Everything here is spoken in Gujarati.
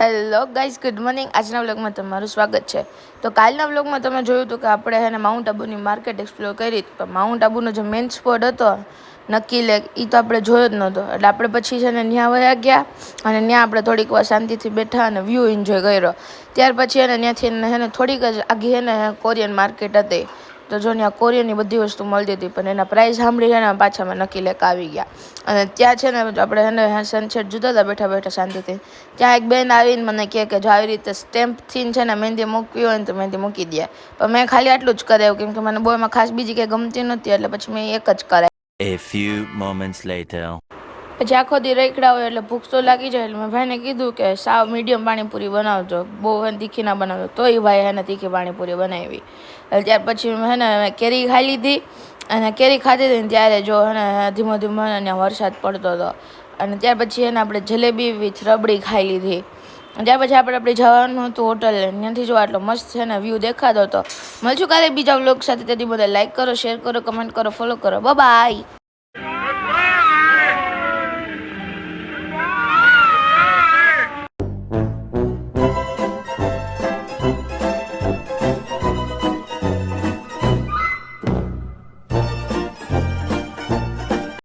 Hello guys, good morning. આજના વ્લોગમાં તમારું સ્વાગત છે. તો કાલના વ્લોગમાં તમે જોયું હતું કે આપણે છે ને માઉન્ટ આબુની માર્કેટ એક્સપ્લોર કરી. પણ માઉન્ટ આબુનો જે મેઇન સ્પોટ હતો નક્કી લેક, એ તો આપણે જોયો જ નહોતો. એટલે આપણે પછી છે ને ત્યાં વયા ગયા અને ત્યાં આપણે થોડીક વાર શાંતિથી બેઠા અને વ્યૂ એન્જોય કર્યો. ત્યાર પછી એને ત્યાંથી છે ને થોડીક જ આગી છે ને કોરિયન માર્કેટ હતી. તો જો ત્યાં કોરિયનની બધી વસ્તુ મળતી હતી, પણ એના પ્રાઇસ સાંભળી છે ને પાછા અમે નક્કી લેક આવી ગયા. અને ત્યાં છે ને આપણે છે ને સનસેટ જોતા હતા બેઠા બેઠા શાંતિથી. ત્યાં એક બેન આવીને મને કહે કે જો આવી રીતે સ્ટેમ્પથી છે ને મહેંદી મૂકવી હોય ને તો મહેંદી મૂકી દે. પણ મેં ખાલી આટલું જ કરાવ્યું, કેમ કે મને બહુ એમાં ખાસ બીજી કંઈ ગમતી નહોતી, એટલે પછી મેં એક જ કરાવી. A few moments later. પછી આખો દી રેકડા હોય એટલે ભૂખ તો લાગી જાય. એટલે મેં ભાઈને કીધું કે સાવ મીડિયમ પાણીપુરી બનાવજો, બહુ એને તીખી ના બનાવજો. તો એ ભાઈ એને તીખી પાણીપુરી બનાવી. ત્યાર પછી મેં કેરી ખાઈ લીધી. અને કેરી ખાધી હતી ને ત્યારે જો ધીમો ધીમો ત્યાં વરસાદ પડતો હતો. અને ત્યાર પછી આપણે જલેબી વિથ રબડી ખાઈ લીધી. ત્યાર પછી આપણે જવાનું હતું હોટલ. ત્યાંથી જો આટલો મસ્ત છે ને વ્યૂ દેખાતો હતો. મળશું કાલે બીજા વ્લોગ સાથે. તેથી બધા લાઈક કરો, શેર કરો, કમેન્ટ કરો, ફોલો કરો. બાય.